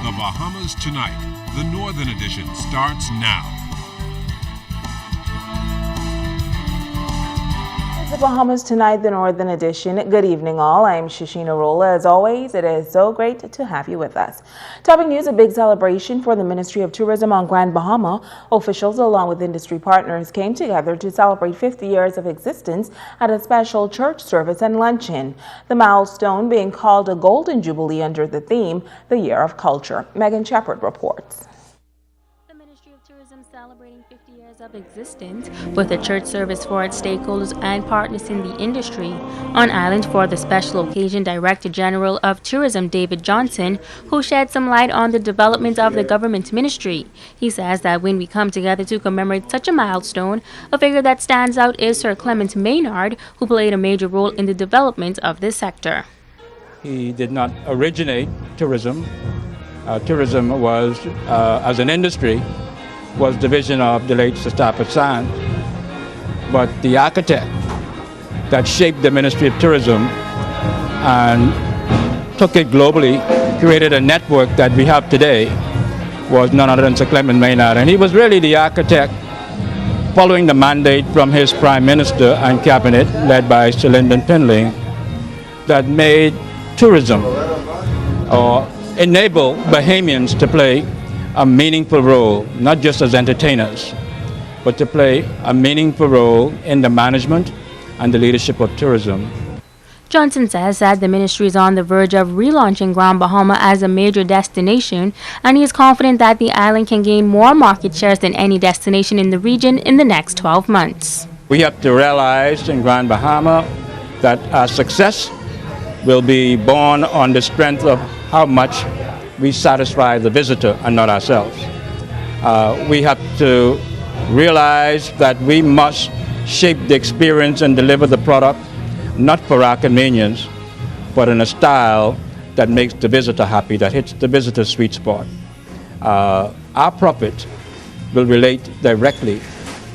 The Bahamas Tonight, the Northern Edition, starts now. The Bahamas Tonight, the Northern Edition. Good evening, all. I'm Shasheena Rolle. As always, it is so great to have you with us. Topping news, a big celebration for the Ministry of Tourism on Grand Bahama. Officials, along with industry partners, came together to celebrate 50 years of existence at a special church service and luncheon. The milestone being called a Golden Jubilee under the theme, the Year of Culture. Megan Shepard reports. Celebrating 50 years of existence with a church service for its stakeholders and partners in the industry. On island for the special occasion, Director General of Tourism David Johnson, who shed some light on the development of the government ministry. He says that when we come together to commemorate such a milestone, a figure that stands out is Sir Clement Maynard, who played a major role in the development of this sector. He did not originate tourism. Tourism was, as an industry, was the vision of the late Sir Stafford Sands. But the architect that shaped the Ministry of Tourism and took it globally, created a network that we have today, was none other than Sir Clement Maynard. And he was really the architect following the mandate from his Prime Minister and Cabinet, led by Sir Lyndon Pinling, that made tourism or enable Bahamians to play a meaningful role, not just as entertainers, but to play a meaningful role in the management and the leadership of tourism. Johnson says that the ministry is on the verge of relaunching Grand Bahama as a major destination, and he is confident that the island can gain more market shares than any destination in the region in the next 12 months. We have to realize in Grand Bahama that our success will be born on the strength of how much we satisfy the visitor and not ourselves. We have to realize that we must shape the experience and deliver the product not for our convenience, but in a style that makes the visitor happy, that hits the visitor's sweet spot. Our profit will relate directly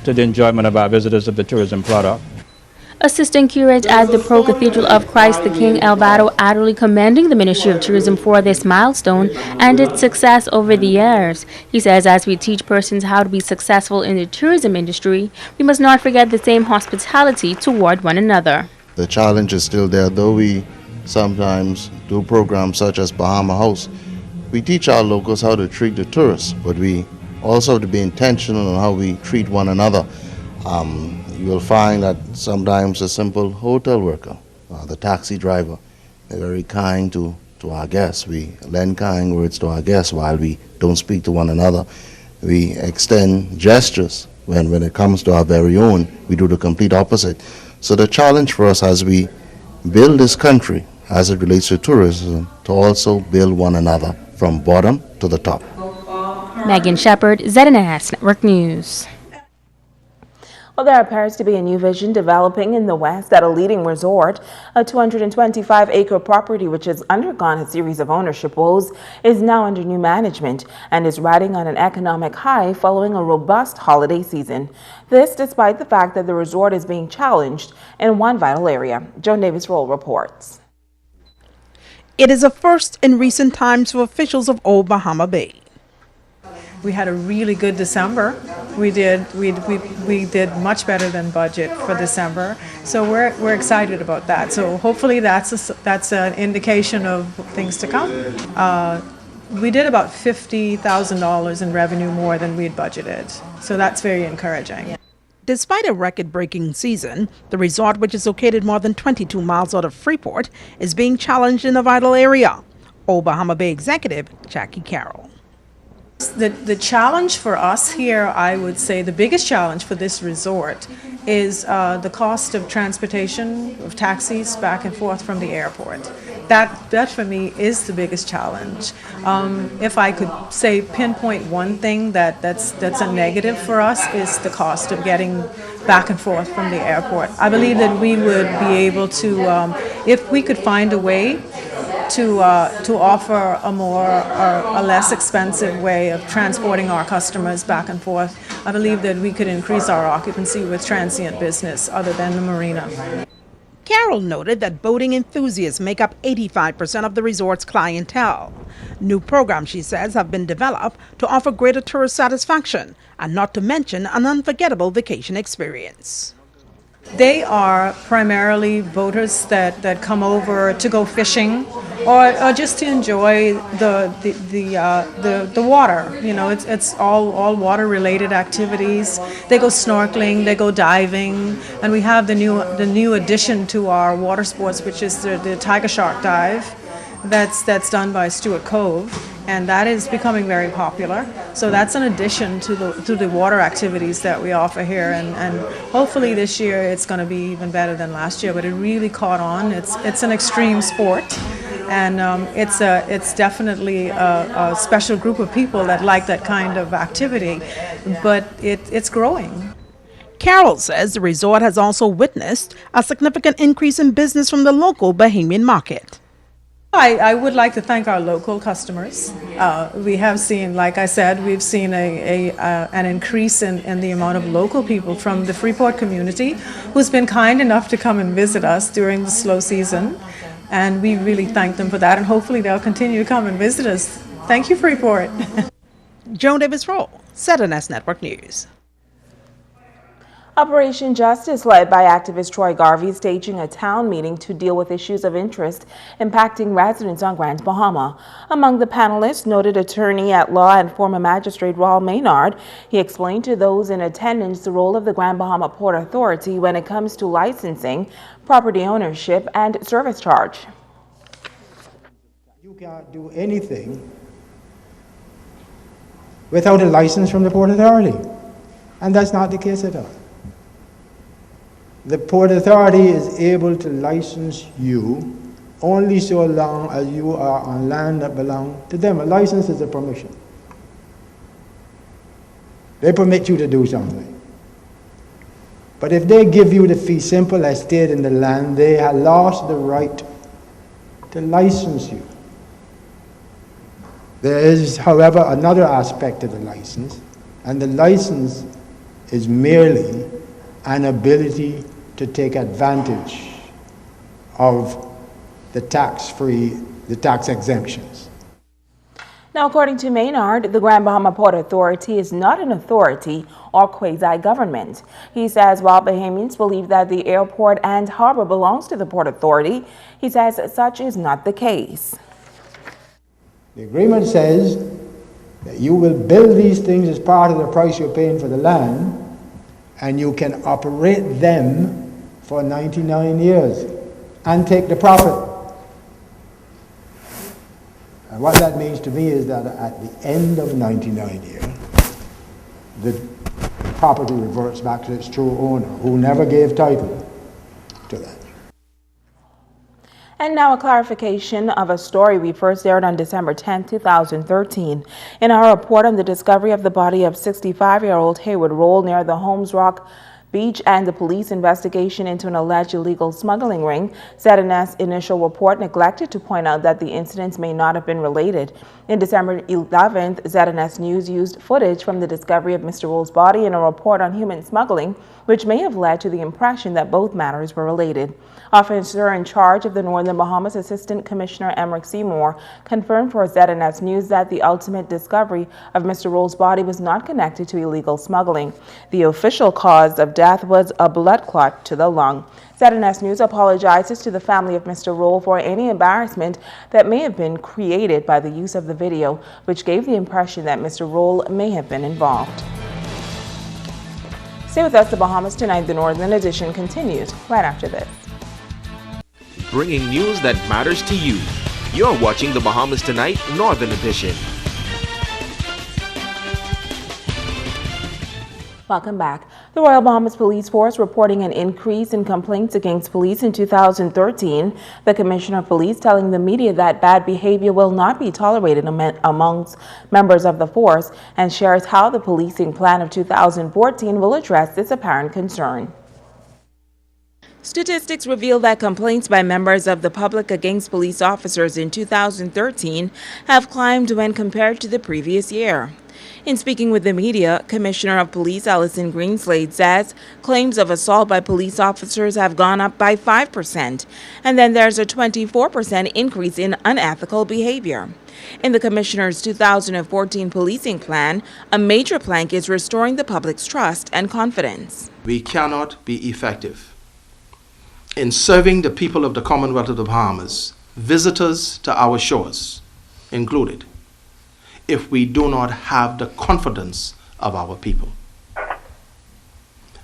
to the enjoyment of our visitors of the tourism product. Assistant Curate at the Pro-Cathedral of Christ the King, Elvardo Adderly, commending the Ministry of Tourism for this milestone and its success over the years. He says as we teach persons how to be successful in the tourism industry, we must not forget the same hospitality toward one another. The challenge is still there, though we sometimes do programs such as Bahama House. We teach our locals how to treat the tourists, but we also have to be intentional on how we treat one another. You will find that sometimes a simple hotel worker, the taxi driver, they're very kind to our guests. We lend kind words to our guests while we don't speak to one another. We extend gestures. When it comes to our very own, we do the complete opposite. So the challenge for us as we build this country, as it relates to tourism, to also build one another from bottom to the top. Megan Shepard, ZNS Network News. Well, there appears to be a new vision developing in the West at a leading resort. A 225-acre property which has undergone a series of ownership woes is now under new management and is riding on an economic high following a robust holiday season. This despite the fact that the resort is being challenged in one vital area. Joan Davis-Roll reports. It is a first in recent times for officials of Old Bahama Bay. We had a really good December. We did much better than budget for December, so we're excited about that. So hopefully that's an indication of things to come. We did about $50,000 in revenue more than we had budgeted, so that's very encouraging. Despite a record-breaking season, the resort, which is located more than 22 miles out of Freeport, is being challenged in a vital area. Old Bahama Bay Executive Jackie Carroll. The challenge for us here, I would say the biggest challenge for this resort is the cost of transportation, of taxis back and forth from the airport. That for me is the biggest challenge. If I could say pinpoint one thing that's a negative for us is the cost of getting back and forth from the airport. I believe that we would be able to, if we could find a way to offer a less expensive way of transporting our customers back and forth, I believe that we could increase our occupancy with transient business other than the marina. Carroll noted that boating enthusiasts make up 85% of the resort's clientele. New programs, she says, have been developed to offer greater tourist satisfaction and not to mention an unforgettable vacation experience. They are primarily boaters that come over to go fishing or just to enjoy the water. You know, it's all water related activities. They go snorkeling, they go diving, and we have the new addition to our water sports, which is the tiger shark dive. That's done by Stewart Cove, and that is becoming very popular. So that's an addition to the water activities that we offer here, and hopefully this year it's going to be even better than last year. But it really caught on. It's an extreme sport, and it's definitely a special group of people that like that kind of activity. But it's growing. Carroll says the resort has also witnessed a significant increase in business from the local Bahamian market. I would like to thank our local customers. We have seen, like I said, we've seen an increase in the amount of local people from the Freeport community who's been kind enough to come and visit us during the slow season. And we really thank them for that, and hopefully they'll continue to come and visit us. Thank you, Freeport. Joan Davis-Rolle, ZNS Network News. Operation Justice, led by activist Troy Garvey, is staging a town meeting to deal with issues of interest impacting residents on Grand Bahama. Among the panelists, noted attorney at law and former magistrate Raul Maynard. He explained to those in attendance the role of the Grand Bahama Port Authority when it comes to licensing, property ownership, and service charge. You can't do anything without a license from the Port Authority, and that's not the case at all. The Port Authority is able to license you only so long as you are on land that belongs to them. A license is a permission. They permit you to do something. But if they give you the fee simple estate in the land, they have lost the right to license you. There is, however, another aspect of the license, and the license is merely an ability to take advantage of the tax exemptions. Now, according to Maynard, the Grand Bahama Port Authority is not an authority or quasi-government. He says while Bahamians believe that the airport and harbor belongs to the Port Authority, he says such is not the case. The agreement says that you will build these things as part of the price you're paying for the land, and you can operate them for 99 years and take the profit. And what that means to me is that at the end of 99 years, the property reverts back to its true owner, who never gave title to that. And now a clarification of a story we first aired on December 10, 2013. In our report on the discovery of the body of 65-year-old Haywood Rolle near the Holmes Rock Beach and the police investigation into an alleged illegal smuggling ring, ZNS initial report neglected to point out that the incidents may not have been related. In December 11th, ZNS News used footage from the discovery of Mr. Rolle's body in a report on human smuggling, which may have led to the impression that both matters were related. Officer in charge of the Northern Bahamas, Assistant Commissioner Emerick Seymour, confirmed for ZNS News that the ultimate discovery of Mr. Rolle's body was not connected to illegal smuggling. The official cause of death was a blood clot to the lung. ZNS News apologizes to the family of Mr. Rolle for any embarrassment that may have been created by the use of the video, which gave the impression that Mr. Rolle may have been involved. Stay with us. The Bahamas Tonight, the Northern Edition continues right after this. Bringing news that matters to you. You're watching the Bahamas Tonight, Northern Edition. Welcome back. The Royal Bahamas Police Force reporting an increase in complaints against police in 2013. The Commissioner of Police telling the media that bad behavior will not be tolerated amongst members of the force, and shares how the policing plan of 2014 will address this apparent concern. Statistics reveal that complaints by members of the public against police officers in 2013 have climbed when compared to the previous year. In speaking with the media, Commissioner of Police Ellison Greenslade says claims of assault by police officers have gone up by 5%, and then there's a 24% increase in unethical behavior. In the Commissioner's 2014 policing plan, a major plank is restoring the public's trust and confidence. We cannot be effective in serving the people of the Commonwealth of the Bahamas, visitors to our shores included, if we do not have the confidence of our people.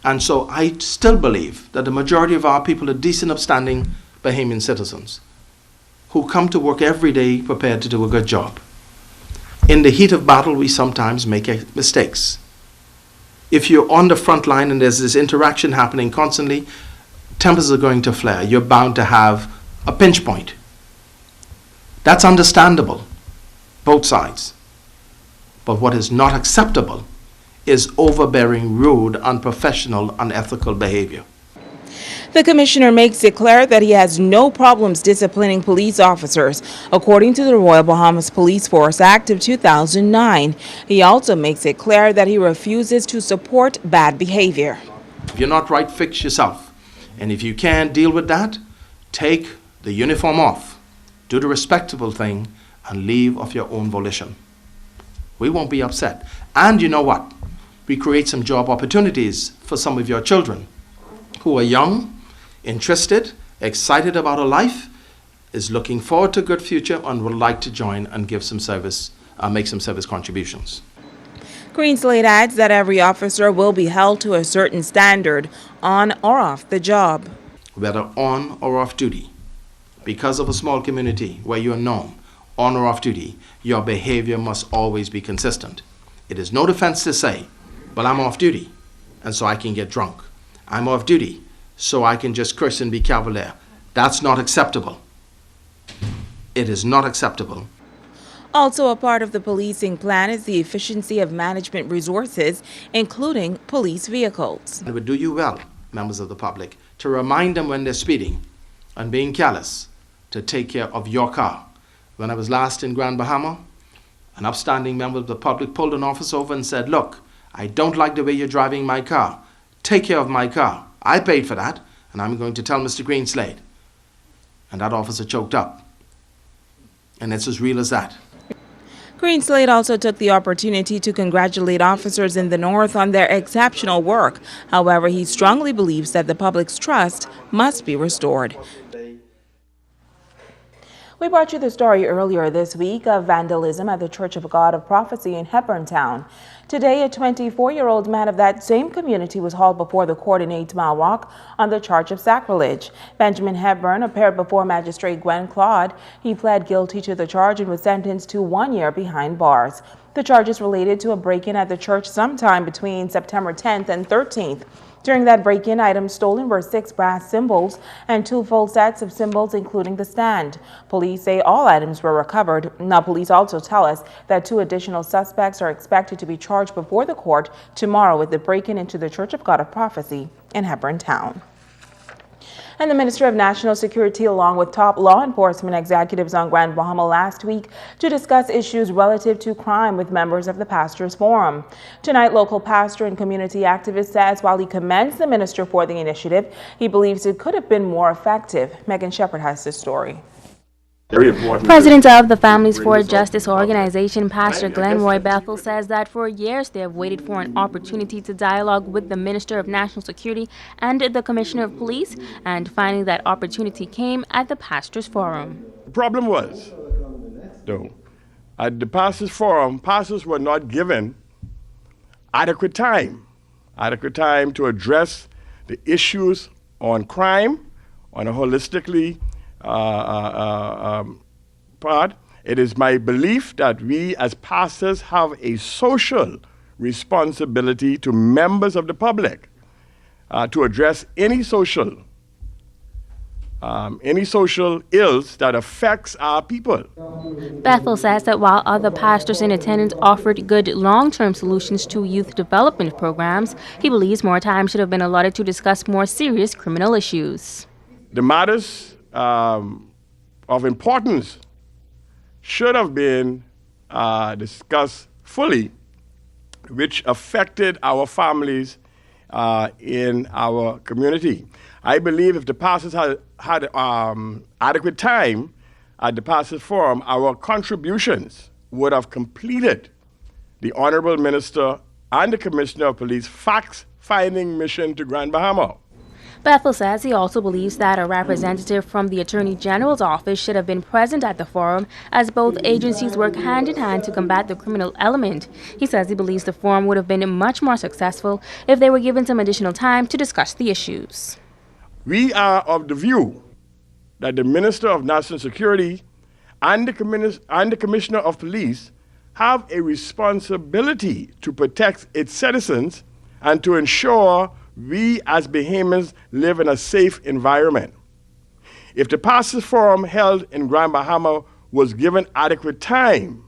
And so I still believe that the majority of our people are decent, upstanding Bahamian citizens who come to work every day prepared to do a good job. In the heat of battle, we sometimes make mistakes. If you're on the front line and there's this interaction happening constantly, tempers are going to flare. You're bound to have a pinch point. That's understandable, both sides. But what is not acceptable is overbearing, rude, unprofessional, unethical behavior. The Commissioner makes it clear that he has no problems disciplining police officers, according to the Royal Bahamas Police Force Act of 2009. He also makes it clear that he refuses to support bad behavior. If you're not right, fix yourself. And if you can't deal with that, take the uniform off, do the respectable thing, and leave of your own volition. We won't be upset. And you know what? We create some job opportunities for some of your children who are young, interested, excited about a life, is looking forward to a good future, and would like to join and give some service, make some service contributions. Greenslade adds that every officer will be held to a certain standard on or off the job. Whether on or off duty, because of a small community where you are known, on or off duty, your behavior must always be consistent. It is no defense to say, well, I'm off duty, and so I can get drunk. I'm off duty, so I can just curse and be cavalier. That's not acceptable. It is not acceptable. Also a part of the policing plan is the efficiency of management resources, including police vehicles. It would do you well, members of the public, to remind them when they're speeding and being careless to take care of your car. When I was last in Grand Bahama, an upstanding member of the public pulled an officer over and said, look, I don't like the way you're driving my car. Take care of my car. I paid for that, and I'm going to tell Mr. Greenslade. And that officer choked up. And it's as real as that. Greenslade also took the opportunity to congratulate officers in the North on their exceptional work. However, he strongly believes that the public's trust must be restored. We brought you the story earlier this week of vandalism at the Church of God of Prophecy in Hepburn Town. Today, a 24-year-old man of that same community was hauled before the court in 8 Mile Walk on the charge of sacrilege. Benjamin Hepburn appeared before Magistrate Gwen Claude. He pled guilty to the charge and was sentenced to 1 year behind bars. The charge is related to a break-in at the church sometime between September 10th and 13th. During that break-in, items stolen were 6 brass cymbals and 2 full sets of cymbals, including the stand. Police say all items were recovered. Now, police also tell us that 2 additional suspects are expected to be charged before the court tomorrow with the break-in into the Church of God of Prophecy in Hepburn Town. And the Minister of National Security, along with top law enforcement executives on Grand Bahama last week to discuss issues relative to crime with members of the Pastors Forum. Tonight, local pastor and community activist says while he commends the minister for the initiative, he believes it could have been more effective. Megan Shepard has this story. President of the Families for Justice organization, Pastor Glenroy Bethel, says that for years they have waited for an opportunity to dialogue with the Minister of National Security and the Commissioner of Police, and finally that opportunity came at the Pastors Forum. The problem was, though, at the Pastors Forum, pastors were not given adequate time to address the issues on crime on a holistically part. It is my belief that we as pastors have a social responsibility to members of the public to address any social ills that affects our people. Bethel says that while other pastors in attendance offered good long-term solutions to youth development programs, he believes more time should have been allotted to discuss more serious criminal issues. The matters of importance should have been discussed fully which affected our families in our community. I believe if the pastors had adequate time at the pastors' forum, our contributions would have completed the Honorable Minister and the Commissioner of Police fact-finding mission to Grand Bahama. Bethel says he also believes that a representative from the Attorney General's office should have been present at the forum, as both agencies work hand in hand to combat the criminal element. He says he believes the forum would have been much more successful if they were given some additional time to discuss the issues. We are of the view that the Minister of National Security and the Commissioner of Police have a responsibility to protect its citizens and to ensure we as Bahamians live in a safe environment. If the pastors' forum held in Grand Bahama was given adequate time,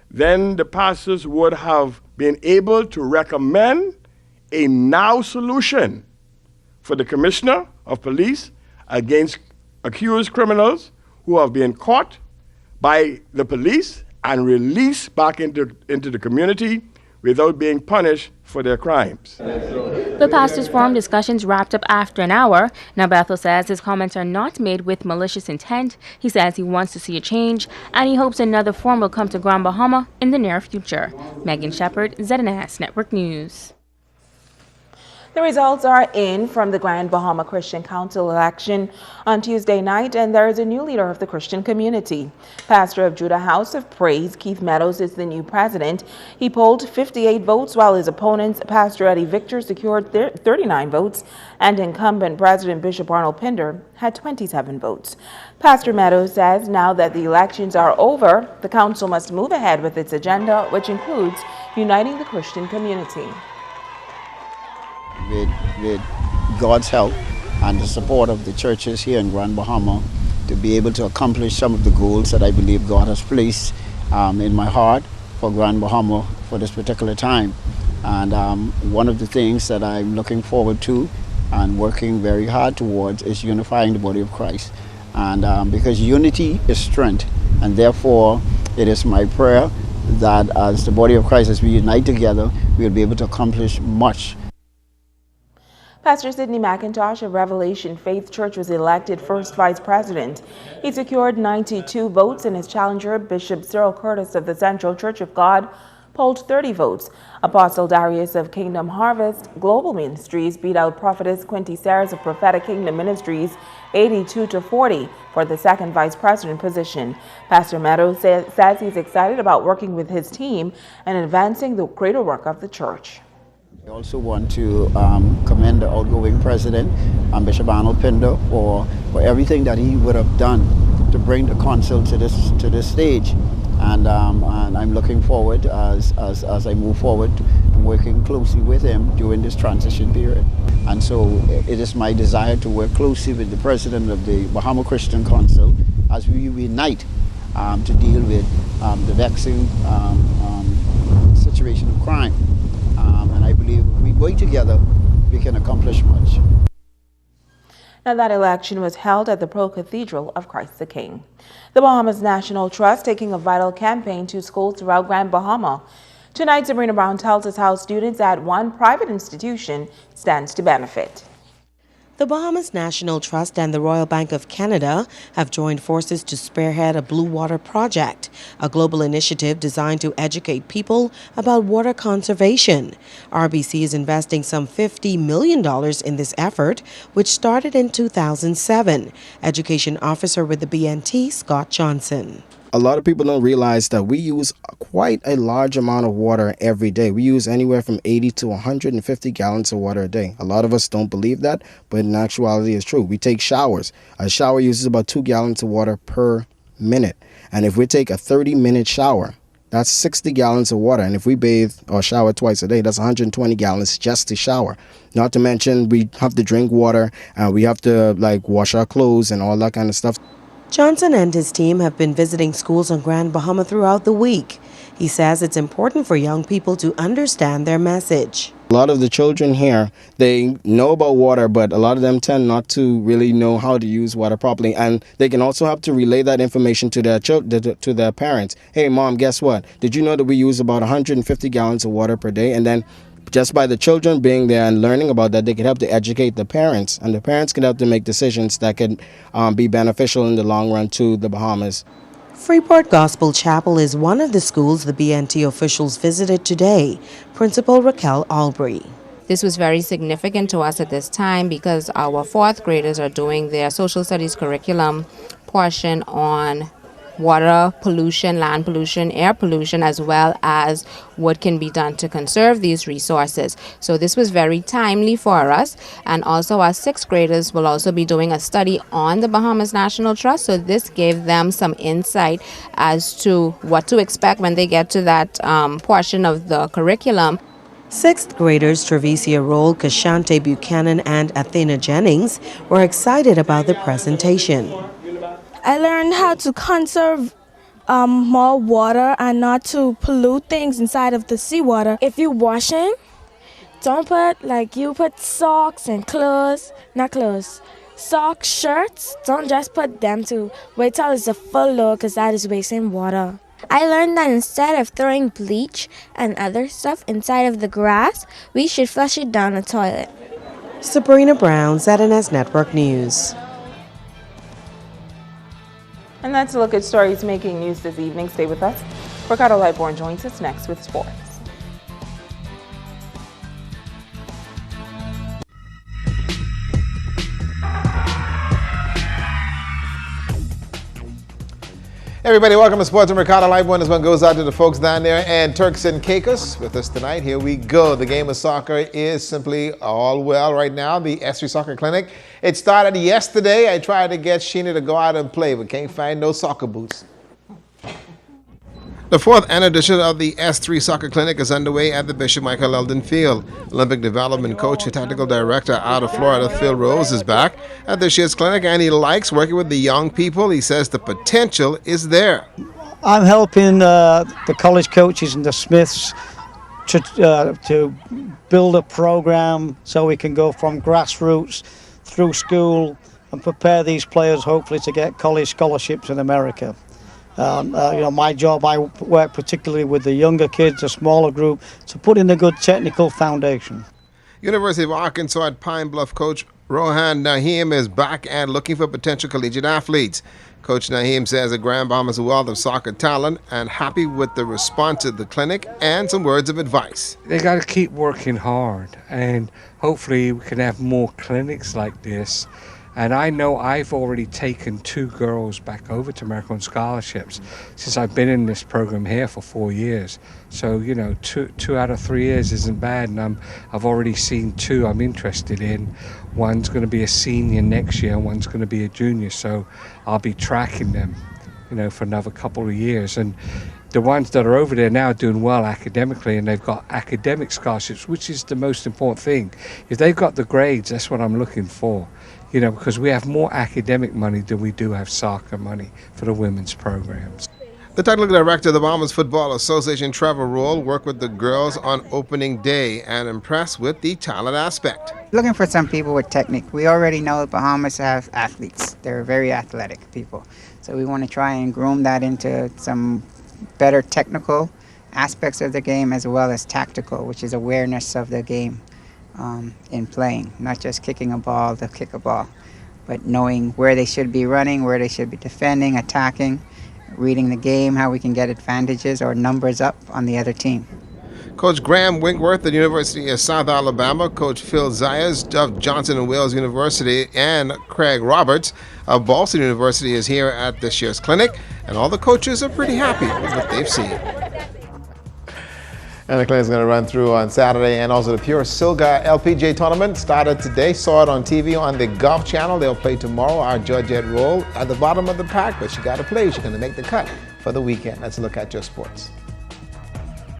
then the pastors would have been able to recommend a now solution for the Commissioner of Police against accused criminals who have been caught by the police and released back into the community without being punished for their crimes. The pastors' forum discussions wrapped up after an hour. Now Bethel says his comments are not made with malicious intent. He says he wants to see a change, and he hopes another forum will come to Grand Bahama in the near future. Megan Shepard, ZNS Network News. The results are in from the Grand Bahama Christian Council election on Tuesday night, and there is a new leader of the Christian community. Pastor of Judah House of Praise, Keith Meadows, is the new president. He polled 58 votes, while his opponents, Pastor Eddie Victor, secured 39 votes, and incumbent President Bishop Arnold Pinder had 27 votes. Pastor Meadows says now that the elections are over, the council must move ahead with its agenda, which includes uniting the Christian community. With God's help and the support of the churches here in Grand Bahama, to be able to accomplish some of the goals that I believe God has placed in my heart for Grand Bahama for this particular time. And one of the things that I'm looking forward to and working very hard towards is unifying the body of Christ. And because unity is strength, and therefore it is my prayer that as the body of Christ, as we unite together, we'll be able to accomplish much. Pastor Sidney McIntosh of Revelation Faith Church was elected first vice president. He secured 92 votes, and his challenger, Bishop Cyril Curtis of the Central Church of God, polled 30 votes. Apostle Darius of Kingdom Harvest Global Ministries beat out Prophetess Quinty Sayers of Prophetic Kingdom Ministries 82-40 for the second vice president position. Pastor Meadows says he's excited about working with his team and advancing the greater work of the church. I also want to commend the outgoing president, Bishop Arnold Pinder, for everything that he would have done to bring the council to this stage. And I'm looking forward as I move forward and working closely with him during this transition period. And so it is my desire to work closely with the president of the Bahama Christian Council as we unite to deal with the vexing situation of crime. And I believe if we work together, we can accomplish much. Now, that election was held at the Pro Cathedral of Christ the King. The Bahamas National Trust taking a vital campaign to schools throughout Grand Bahama. Tonight, Sabrina Brown tells us how students at one private institution stands to benefit. The Bahamas National Trust and the Royal Bank of Canada have joined forces to spearhead a Blue Water Project, a global initiative designed to educate people about water conservation. RBC is investing some $50 million in this effort, which started in 2007. Education Officer with the BNT, Scott Johnson. A lot of people don't realize that we use quite a large amount of water every day. We use anywhere from 80 to 150 gallons of water a day. A lot of us don't believe that, but in actuality it's true. We take showers. A shower uses about 2 gallons of water per minute. And if we take a 30-minute shower, that's 60 gallons of water. And if we bathe or shower twice a day, that's 120 gallons just to shower. Not to mention we have to drink water and we have to wash our clothes and all that kind of stuff. Johnson and his team have been visiting schools on Grand Bahama throughout the week. He says it's important for young people to understand their message. A lot of the children here, they know about water, but a lot of them tend not to really know how to use water properly. And they can also have to relay that information to their parents. Hey, Mom, guess what? Did you know that we use about 150 gallons of water per day? And then just by the children being there and learning about that, they can help to educate the parents. And the parents can help to make decisions that can be beneficial in the long run to the Bahamas. Freeport Gospel Chapel is one of the schools the BNT officials visited today. Principal Rickelle Albury. This was very significant to us at this time because our fourth graders are doing their social studies curriculum portion on water pollution, land pollution, air pollution, as well as what can be done to conserve these resources. So this was very timely for us. And also our sixth graders will also be doing a study on the Bahamas National Trust. So this gave them some insight as to what to expect when they get to that portion of the curriculum. Sixth graders Shasheena Rolle, Kashante Buchanan, and Athena Jennings were excited about the presentation. I learned how to conserve more water and not to pollute things inside of the seawater. If you're washing, don't put socks and socks, shirts, don't just put them to wait till it's a full load because that is wasting water. I learned that instead of throwing bleach and other stuff inside of the grass, we should flush it down the toilet. Sabrina Brown, ZNS Network News. And that's a look at stories making news this evening. Stay with us. Ricardo Lightbourn joins us next with sports. Everybody, welcome to Sports. I'm Ricardo Lightbourn. This one goes out to the folks down there and Turks and Caicos with us tonight. Here we go. The game of soccer is simply all well right now. The S3 Soccer Clinic. It started yesterday. I tried to get Sheena to go out and play, but can't find no soccer boots. The fourth annual edition of the S3 Soccer Clinic is underway at the Bishop Michael Eldon Field. Olympic development coach and technical director out of Florida, Phil Rose, is back at this year's clinic, and he likes working with the young people. He says the potential is there. I'm helping the college coaches and the Smiths to build a program so we can go from grassroots through school and prepare these players hopefully to get college scholarships in America. My job, I work particularly with the younger kids, a smaller group, to put in a good technical foundation. University of Arkansas at Pine Bluff coach Rohan Naheem is back and looking for potential collegiate athletes. Coach Naheem says the Grand Bahamas has a wealth of soccer talent and happy with the response to the clinic and some words of advice. They got to keep working hard, and hopefully we can have more clinics like this. And I know I've already taken 2 girls back over to America on scholarships since I've been in this program here for 4 years. So, 2 out of 3 years isn't bad. And I've already seen 2 I'm interested in. One's going to be a senior next year, and one's going to be a junior. So I'll be tracking them, for another couple of years. And the ones that are over there now are doing well academically, and they've got academic scholarships, which is the most important thing. If they've got the grades, that's what I'm looking for. Because we have more academic money than we do have soccer money for the women's programs. The technical director of the Bahamas Football Association, Trevor Rolle, worked with the girls on opening day and impressed with the talent aspect. Looking for some people with technique. We already know Bahamas have athletes. They're very athletic people. So we want to try and groom that into some better technical aspects of the game as well as tactical, which is awareness of the game. In playing, not just kicking a ball to kick a ball, but knowing where they should be running, where they should be defending, attacking, reading the game, how we can get advantages or numbers up on the other team. Coach Graham Winkworth at the University of South Alabama, Coach Phil Zayas of Johnson & Wales University, and Craig Roberts of Boston University is here at this year's clinic, and all the coaches are pretty happy with what they've seen. And the clinic is going to run through on Saturday, and also the Pure Silga LPGA tournament started today. Saw it on TV on the Golf Channel. They'll play tomorrow. Our Georgette Rolle at the bottom of the pack, but she got to play. She's going to make the cut for the weekend. Let's look at your sports.